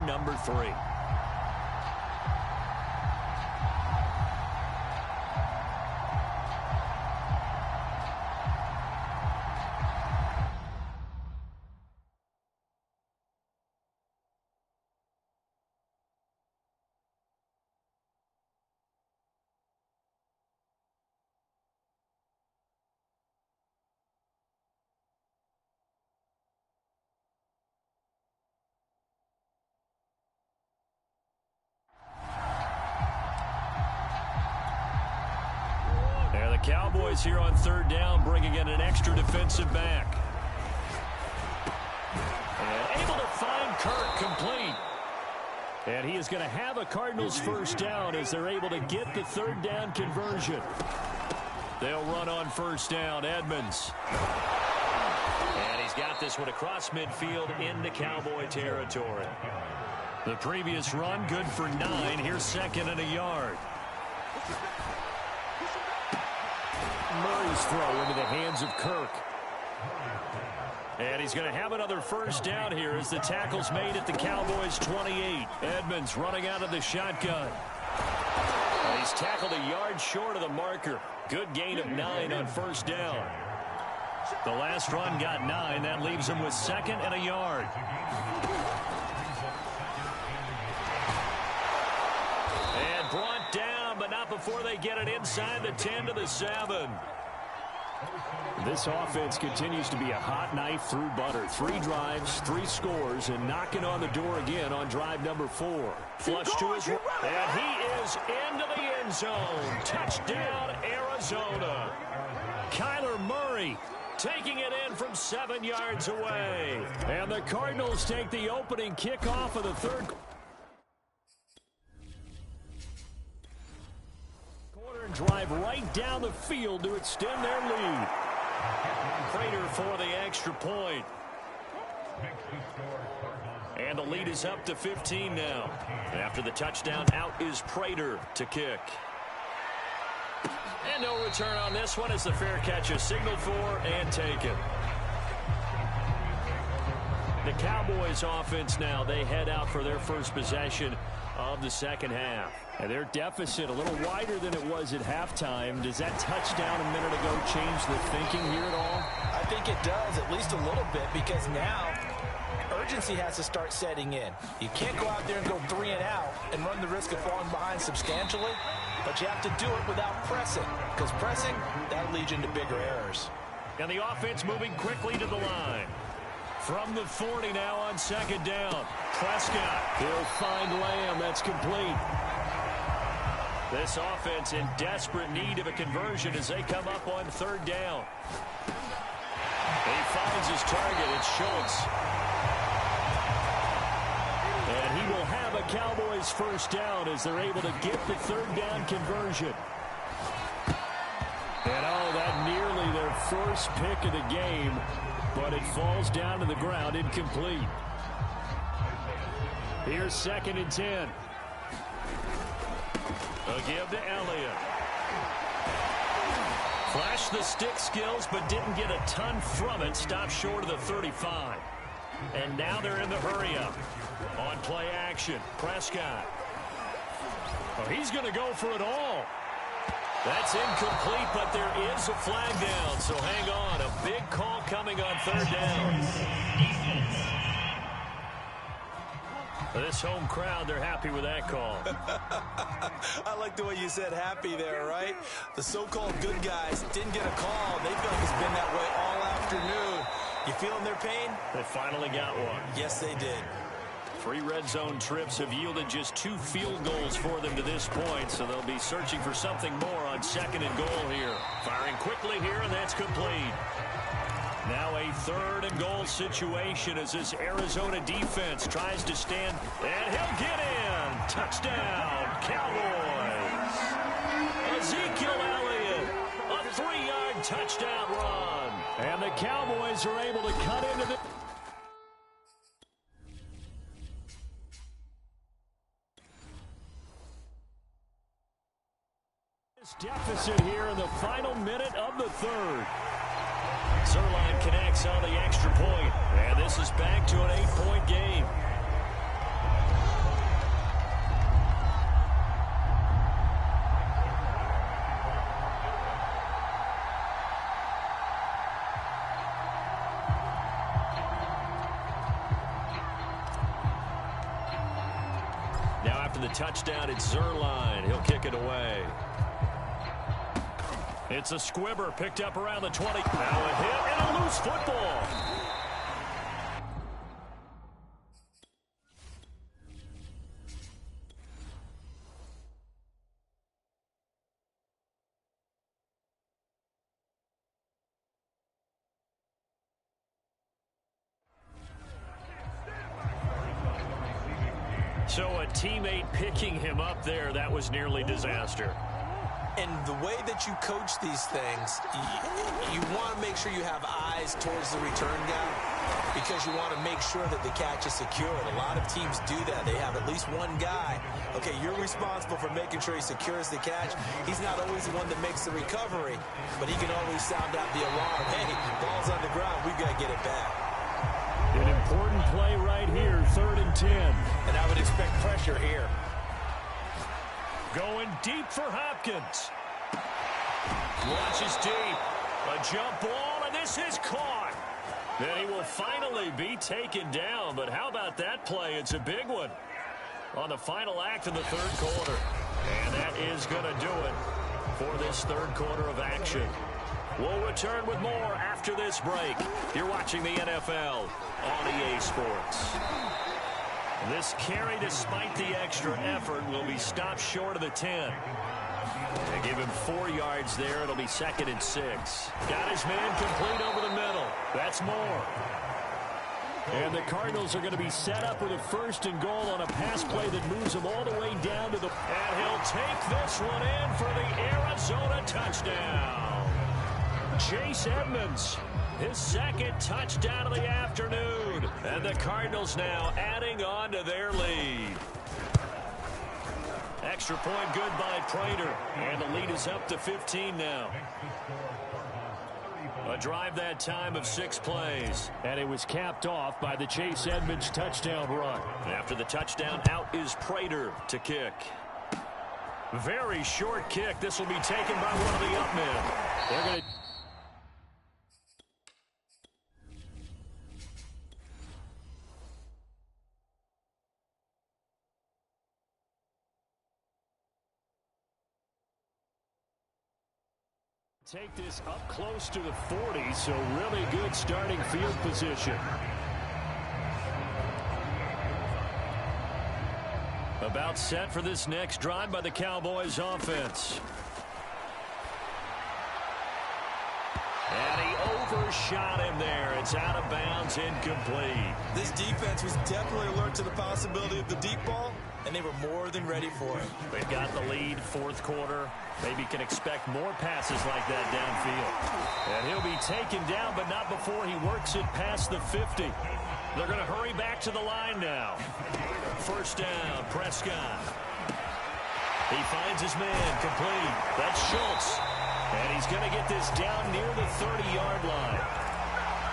number 3. Cowboys here on 3rd down, bringing in an extra defensive back. And able to find Kirk complete. And he is going to have a Cardinals 1st down as they're able to get the 3rd down conversion. They'll run on 1st down. Edmonds. And he's got this one across midfield into Cowboy territory. The previous run good for 9. Here's 2nd and a yard. Murray's throw into the hands of Kirk. And he's going to have another 1st down here as the tackle's made at the Cowboys 28. Edmonds running out of the shotgun. And he's tackled a yard short of the marker. Good gain of 9 on 1st down. The last run got 9. That leaves him with 2nd and a yard. And brought down, but not before they get it inside the 10 to the 7. This offense continues to be a hot knife through butter. 3 drives, 3 scores, and knocking on the door again on drive number 4. Flush to his right, and he is into the end zone. Touchdown, Arizona. Kyler Murray taking it in from 7 yards away. And the Cardinals take the opening kickoff of the 3rd quarter. And drive right down the field to extend their lead. Prater for the extra point. And the lead is up to 15 now. After the touchdown, out is Prater to kick. And no return on this one as the fair catch is signaled for and taken. The Cowboys offense now, they head out for their first possession of the 2nd half. And their deficit a little wider than it was at halftime. Does that touchdown a minute ago change the thinking here at all? I think it does, at least a little bit, because now urgency has to start setting in. You can't go out there and go 3 and out and run the risk of falling behind substantially, but you have to do it without pressing, because pressing, that'll lead you into bigger errors. And the offense moving quickly to the line. From the 40 now on 2nd down. Prescott. He'll find Lamb. That's complete. This offense in desperate need of a conversion as they come up on 3rd down. He finds his target. It's Schultz. And he will have a Cowboys 1st down as they're able to get the 3rd down conversion. And oh, that nearly their first pick of the game, but it falls down to the ground incomplete. Here's 2nd and 10. A give to Elliott. Flashed the stick skills, but didn't get a ton from it. Stopped short of the 35. And now they're in the hurry-up. On play action, Prescott. Oh, he's going to go for it all. That's incomplete, but there is a flag down. So hang on. A big call coming on 3rd down. This home crowd, they're happy with that call. I like the way you said happy there, right? The so-called good guys didn't get a call. They feel like it's been that way all afternoon. You feeling their pain? They finally got one. Yes, they did. 3 red zone trips have yielded just 2 field goals for them to this point, so they'll be searching for something more on 2nd and goal here. Firing quickly here, and that's complete. Now a 3rd and goal situation as this Arizona defense tries to stand, and he'll get in. Touchdown, Cowboys. Ezekiel Elliott, a 3-yard touchdown run. And the Cowboys are able to cut into the... deficit here in the final minute of the 3rd. Zerline connects on the extra point, and this is back to an 8-point game. after the touchdown, it's Zuerlein. He'll kick it away. It's a squibber picked up around the 20. Now a hit and a loose football. So a teammate picking him up there, that was nearly disaster. And the way that you coach these things, you want to make sure you have eyes towards the return guy because you want to make sure that the catch is secured. A lot of teams do that. They have at least one guy. Okay, you're responsible for making sure he secures the catch. He's not always the one that makes the recovery, but he can always sound out the alarm. Hey, ball's on the ground. We've got to get it back. An important play right here, 3rd and 10. And I would expect pressure here. Going deep for Hopkins. Launches deep. A jump ball, and this is caught. Then he will finally be taken down. But how about that play? It's a big one on the final act of the 3rd quarter. And that is going to do it for this 3rd quarter of action. We'll return with more after this break. You're watching the NFL on EA Sports. This carry, despite the extra effort, will be stopped short of the 10. They give him 4 yards there. It'll be 2nd and 6. Got his man complete over the middle. That's more. And the Cardinals are going to be set up with a 1st and goal on a pass play that moves them all the way down to the... And he'll take this one in for the Arizona touchdown. Chase Edmonds, his 2nd touchdown of the afternoon. And the Cardinals now adding on to their lead. Extra point good by Prater. And the lead is up to 15 now. A drive that time of 6 plays. And it was capped off by the Chase Edmonds touchdown run. After the touchdown, out is Prater to kick. Very short kick. This will be taken by one of the up men. They're going to... take this up close to the 40, so really good starting field position. About set for this next drive by the Cowboys offense. And he overshot him there. It's out of bounds, incomplete. This defense was definitely alert to the possibility of the deep ball, and they were more than ready for it. They've got the lead, 4th quarter. Maybe can expect more passes like that downfield. And he'll be taken down, but not before he works it past the 50. They're going to hurry back to the line now. 1st down, Prescott. He finds his man complete. That's Schultz. And he's going to get this down near the 30-yard line.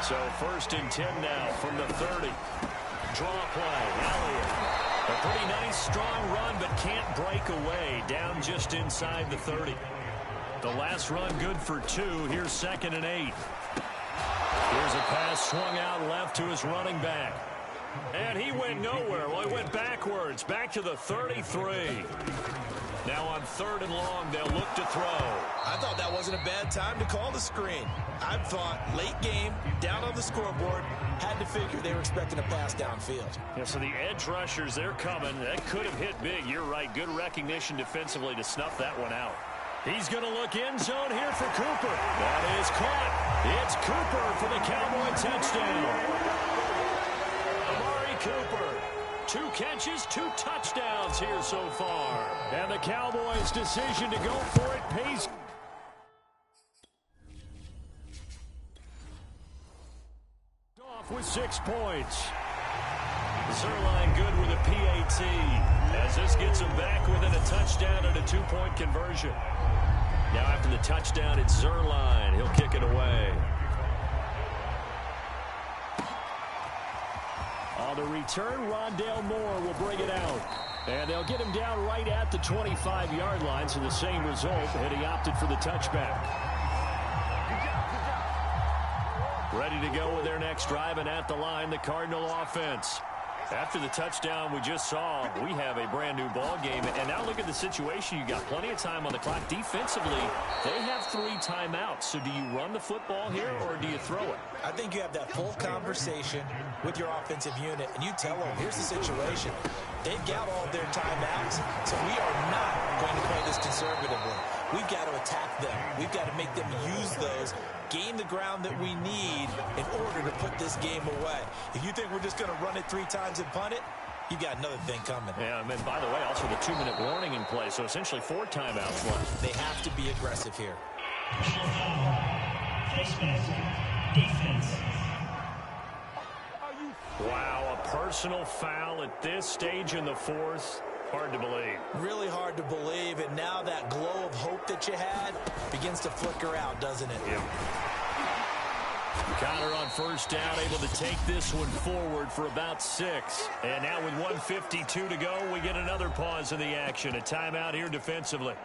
So 1st and 10 now from the 30. Draw play, Elliott. A pretty nice, strong run, but can't break away. Down just inside the 30. The last run good for 2. Here's 2nd and 8. Here's a pass swung out left to his running back. And he went nowhere. Well, he went backwards, back to the 33. Now on 3rd and long, they'll look to throw. I thought that wasn't a bad time to call the screen. I thought late game, down on the scoreboard, had to figure they were expecting a pass downfield. Yeah, so the edge rushers, they're coming. That could have hit big. You're right. Good recognition defensively to snuff that one out. He's going to look end zone here for Cooper. That is caught. It's Cooper for the Cowboy touchdown. Amari Cooper. 2 catches, 2 touchdowns here so far. And the Cowboys' decision to go for it pays. Off with 6 points. Zuerlein good with a P.A.T. as this gets him back within a touchdown and a 2-point conversion. Now after the touchdown, it's Zuerlein. He'll kick it away. On the return, Rondale Moore will bring it out. And they'll get him down right at the 25-yard line, so the same result, and he opted for the touchback. Ready to go with their next drive, and at the line, the Cardinal offense. After the touchdown we just saw, we have a brand new ball game. And now look at the situation. You got plenty of time on the clock. Defensively, they have 3 timeouts. So do you run the football here or do you throw it? I think you have that full conversation with your offensive unit, and you tell them, here's the situation. They've got all their timeouts, so we are not going to play this conservatively. We've got to attack them. We've got to make them use those, gain the ground that we need in order to put this game away. If you think we're just going to run it 3 times and punt it, you got another thing coming. Yeah, and by the way, also the 2-minute warning in play, so essentially 4 timeouts left. They have to be aggressive here. Defense. Wow, a personal foul at this stage in the 4th. Hard to believe. Really hard to believe, and now that glow of hope that you had begins to flicker out, doesn't it? Yep. Connor on first down, able to take this one forward for about 6. And now with 1:52 to go, we get another pause in the action. A timeout here defensively.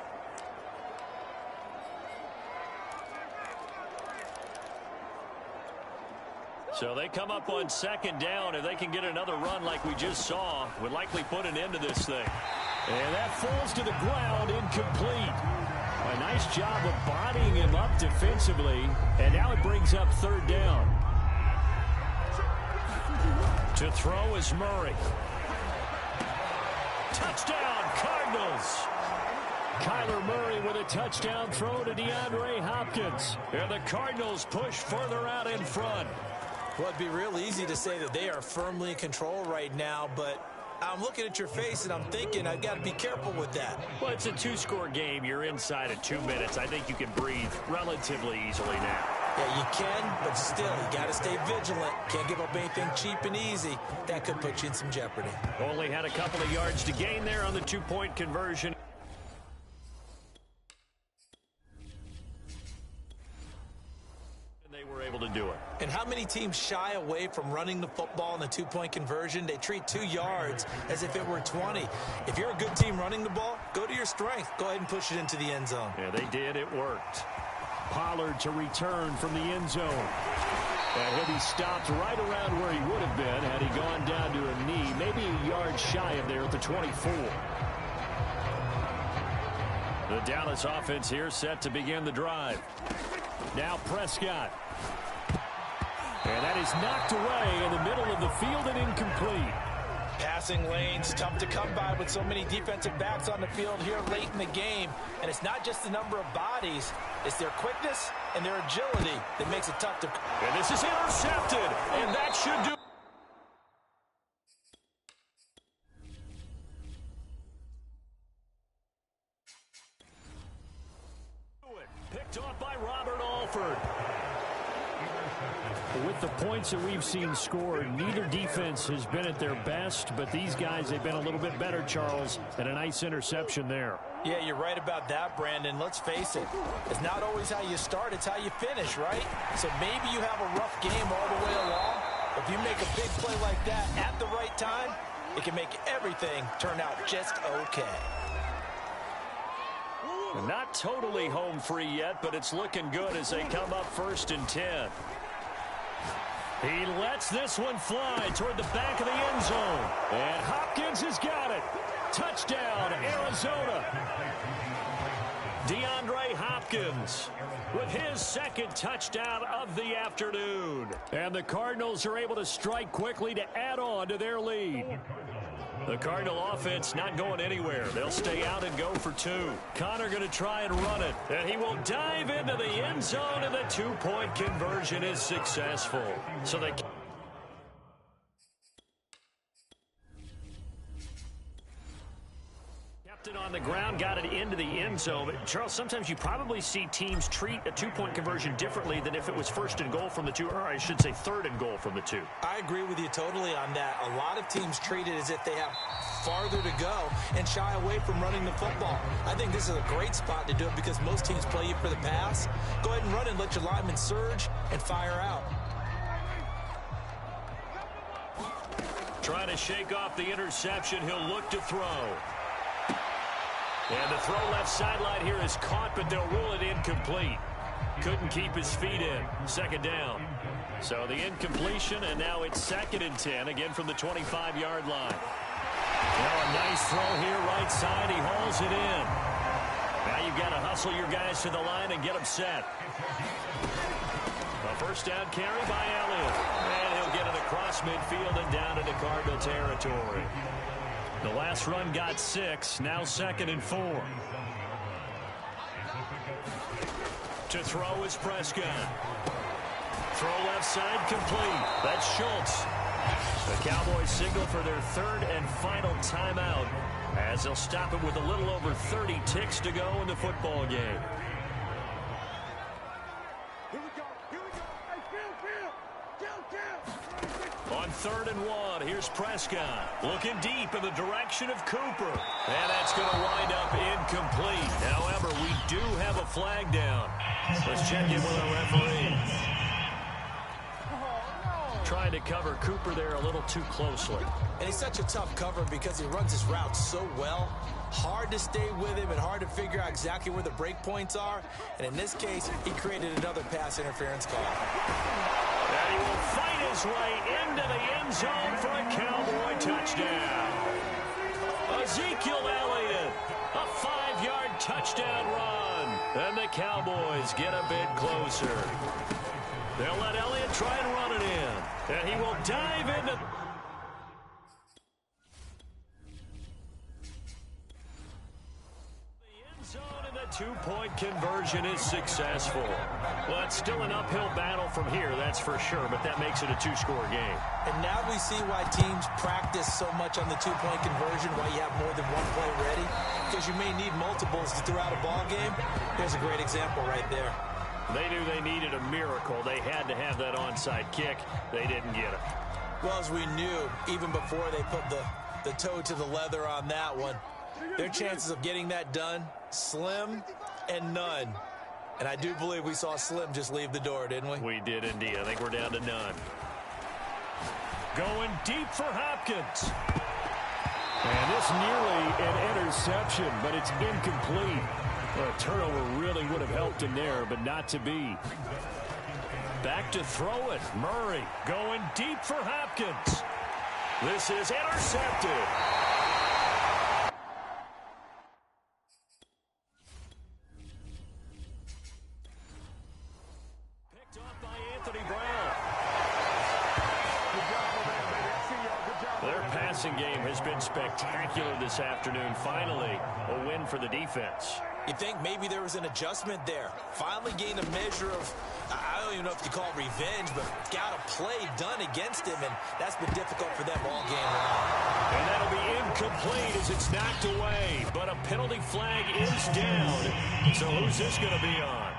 So they come up on 2nd down. If they can get another run like we just saw, would likely put an end to this thing. And that falls to the ground, incomplete. A nice job of bodying him up defensively. And now it brings up 3rd down. To throw is Murray. Touchdown, Cardinals. Kyler Murray with a touchdown throw to DeAndre Hopkins. And the Cardinals push further out in front. Well, it'd be real easy to say that they are firmly in control right now, but I'm looking at your face and I'm thinking I've got to be careful with that. Well, it's a 2-score game. You're inside of 2 minutes. I think you can breathe relatively easily now. Yeah, you can, but still, you got to stay vigilant. Can't give up anything cheap and easy. That could put you in some jeopardy. Only had a couple of yards to gain there on the 2-point conversion. Were able to do it. And how many teams shy away from running the football in the 2-point conversion? They treat 2 yards as if it were 20. If you're a good team running the ball, go to your strength. Go ahead and push it into the end zone. Yeah, they did. It worked. Pollard to return from the end zone. And he'll be stopped right around where he would have been had he gone down to a knee, maybe a yard shy of there at the 24. The Dallas offense here set to begin the drive. Now Prescott. And that is knocked away in the middle of the field and incomplete. Passing lanes, tough to come by with so many defensive backs on the field here late in the game. And it's not just the number of bodies, it's their quickness and their agility that makes it tough to... And this is intercepted, and that should do... Picked off by Robert Alford. With the points that we've seen scored, neither defense has been at their best, but these guys, they've been a little bit better, Charles, and a nice interception there. Yeah, you're right about that, Brandon. Let's face it. It's not always how you start, it's how you finish, right? So maybe you have a rough game all the way along. If you make a big play like that at the right time, it can make everything turn out just okay. Not totally home free yet, but it's looking good as they come up 1st and 10. He lets this one fly toward the back of the end zone. And Hopkins has got it. Touchdown, Arizona. DeAndre Hopkins with his 2nd touchdown of the afternoon. And the Cardinals are able to strike quickly to add on to their lead. The Cardinal offense not going anywhere. They'll stay out and go for 2. Connor going to try and run it. And he will dive into the end zone, and the 2-point conversion is successful. So they... kept it on the ground, got it into the end zone. But Charles, sometimes you probably see teams treat a 2-point conversion differently than if it was 1st and goal from the 2, or I should say 3rd and goal from the 2. I agree with you totally on that. A lot of teams treat it as if they have farther to go and shy away from running the football. I think this is a great spot to do it because most teams play you for the pass. Go ahead and run and let your linemen surge and fire out. Trying to shake off the interception. He'll look to throw. And the throw left sideline here is caught, but they'll rule it incomplete. Couldn't keep his feet in. 2nd down. So the incompletion, and now it's 2nd and 10, again from the 25-yard line. Now a nice throw here, right side. He hauls it in. Now you've got to hustle your guys to the line and get them set. A first down carry by Elliott. And he'll get it across midfield and down into Cardinal territory. The last run got 6. Now 2nd and 4. To throw is Prescott. Throw left side complete. That's Schultz. The Cowboys signal for their 3rd and final timeout as they'll stop it with a little over 30 ticks to go in the football game. On 3rd and 1, here's Prescott. Looking deep in the direction of Cooper. And that's going to wind up incomplete. However, we do have a flag down. Let's check in with our referee. Trying to cover Cooper there a little too closely. And he's such a tough cover because he runs his route so well. Hard to stay with him and hard to figure out exactly where the break points are. And in this case, he created another pass interference call. And he will fight his way into the end zone for a Cowboy touchdown. Ezekiel Elliott, a 5-yard touchdown run. And the Cowboys get a bit closer. They'll let Elliott try and run it in. And he will dive into the end zone, and the 2-point conversion is successful. Well, it's still an uphill battle from here, that's for sure, but that makes it a 2-score game. And now we see why teams practice so much on the 2-point conversion, why you have more than one play ready, because you may need multiples to throw out a ball game. There's a great example right there. They knew they needed a miracle. They had to have that onside kick. They didn't get it. Well, as we knew, even before they put the toe to the leather on that one, their chances of getting that done, slim and none. And I do believe we saw Slim just leave the door, didn't we? We did indeed. I think we're down to none. Going deep for Hopkins. And this nearly an interception, but it's incomplete. Well, a turnover really would have helped him there, but not to be. Back to throw it. Murray going deep for Hopkins. This is intercepted. Picked off by Anthony Brown. Their passing game has been spectacular this afternoon. Finally, a win for the defense. You think maybe there was an adjustment there. Finally gained a measure of, I don't even know if you call it revenge, but got a play done against him, and that's been difficult for them all game long. And that'll be incomplete as it's knocked away, but a penalty flag is down. So who's this going to be on?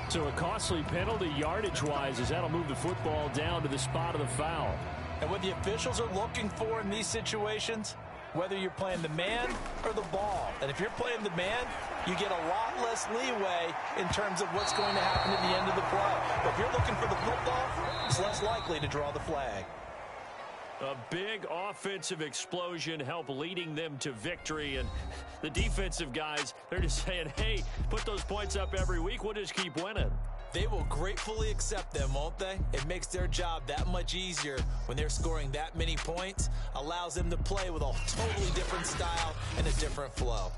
So a costly penalty yardage-wise as that'll move the football down to the spot of the foul. And what the officials are looking for in these situations, whether you're playing the man or the ball. And if you're playing the man, you get a lot less leeway in terms of what's going to happen at the end of the play. But if you're looking for the football, it's less likely to draw the flag. A big offensive explosion helped leading them to victory. And the defensive guys, they're just saying, hey, put those points up every week. We'll just keep winning. They will gratefully accept them, won't they? It makes their job that much easier when they're scoring that many points. Allows them to play with a totally different style and a different flow.